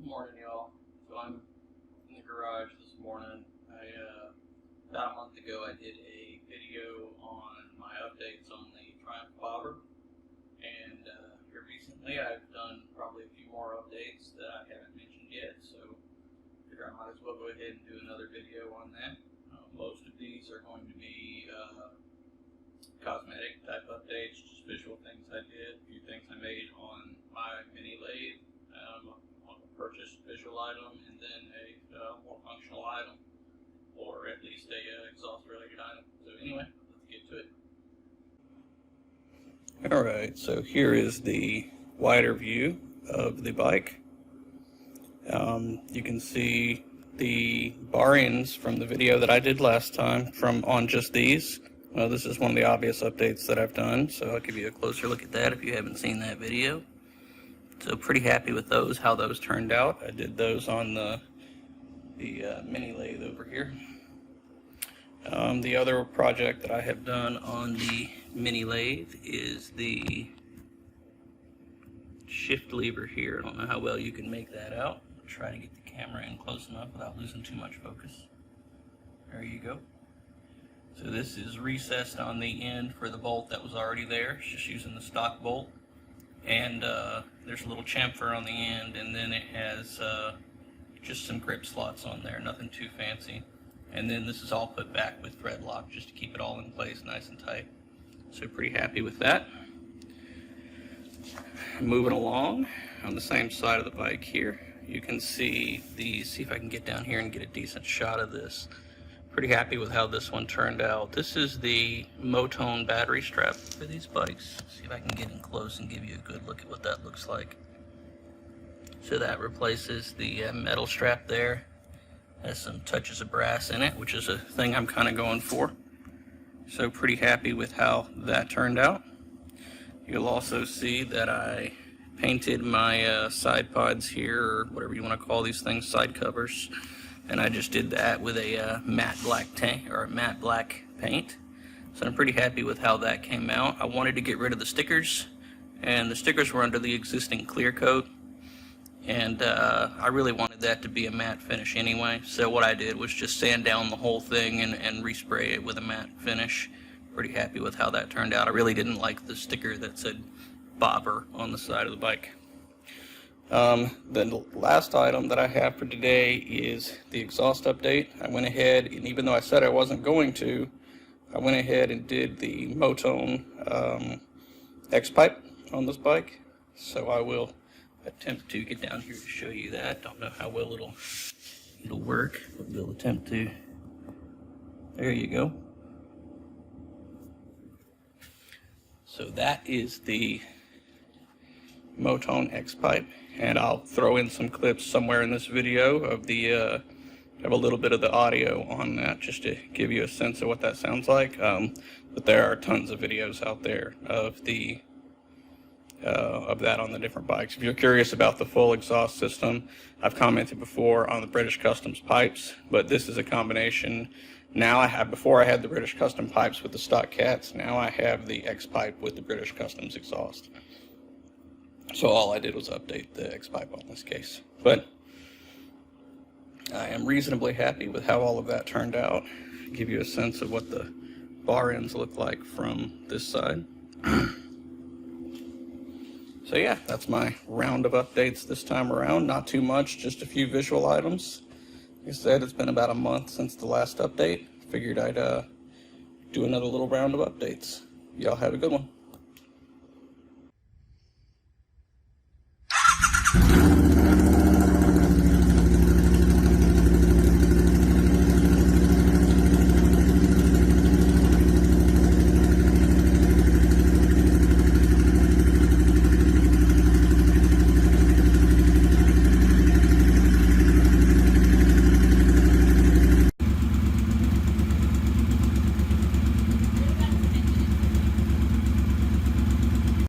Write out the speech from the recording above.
Morning, y'all. So I'm in the garage this morning. About a month ago I did a video on my updates on the Triumph bobber, and here recently I've done probably a few more updates that I haven't mentioned yet, so I figure I might as well go ahead and do another video on that. Most of these are going to be cosmetic type updates, just visual things I did, a few things I made on my mini lathe, on a purchased visual item, and then a more functional item, or at least a exhaust related item. So anyway, let's get to it. Alright, so here is the wider view of the bike. You can see the bar ends from the video that I did last time on just these. Well, this is one of the obvious updates that I've done, so I'll give you a closer look at that if you haven't seen that video. So pretty happy with those, how those turned out. I did those on the mini lathe over here. The other project that I have done on the mini lathe is the shift lever here. I don't know how well you can make that out. I'll try to get the camera in close enough without losing too much focus. There you go. So this is recessed on the end for the bolt that was already there. It's just using the stock bolt. And there's a little chamfer on the end, and then it has just some grip slots on there, nothing too fancy. And then this is all put back with thread lock just to keep it all in place nice and tight. So pretty happy with that. Moving along on the same side of the bike here, you can see see if I can get down here and get a decent shot of this. Pretty happy with how this one turned out. This is the Motone battery strap for these bikes. See if I can get in close and give you a good look at what that looks like. So that replaces the metal strap there. Has some touches of brass in it, which is a thing I'm kind of going for. So pretty happy with how that turned out. You'll also see that I painted my side pods here, or whatever you want to call these things, side covers. And I just did that with a matte black paint. So I'm pretty happy with how that came out. I wanted to get rid of the stickers, and the stickers were under the existing clear coat. And I really wanted that to be a matte finish anyway. So what I did was just sand down the whole thing and respray it with a matte finish. Pretty happy with how that turned out. I really didn't like the sticker that said bobber on the side of the bike. The last item that I have for today is the exhaust update. I went ahead, and even though I said I wasn't going to, I went ahead and did the Motone Xpipe on this bike. So I will attempt to get down here to show you that. Don't know how well it'll work, but we'll attempt to. There you go. So that is the Motone Xpipe, and I'll throw in some clips somewhere in this video of have a little bit of the audio on that just to give you a sense of what that sounds like. But there are tons of videos out there of that on the different bikes. If you're curious about the full exhaust system, I've commented before on the British Customs pipes, but this is a combination. Now before I had the British Custom pipes with the stock cats, now I have the X-pipe with the British Customs exhaust. So all I did was update the X-pipe on this case. But I am reasonably happy with how all of that turned out. Give you a sense of what the bar ends look like from this side. So yeah, that's my round of updates this time around. Not too much, just a few visual items. Like I said, it's been about a month since the last update. Figured I'd do another little round of updates. Y'all have a good one.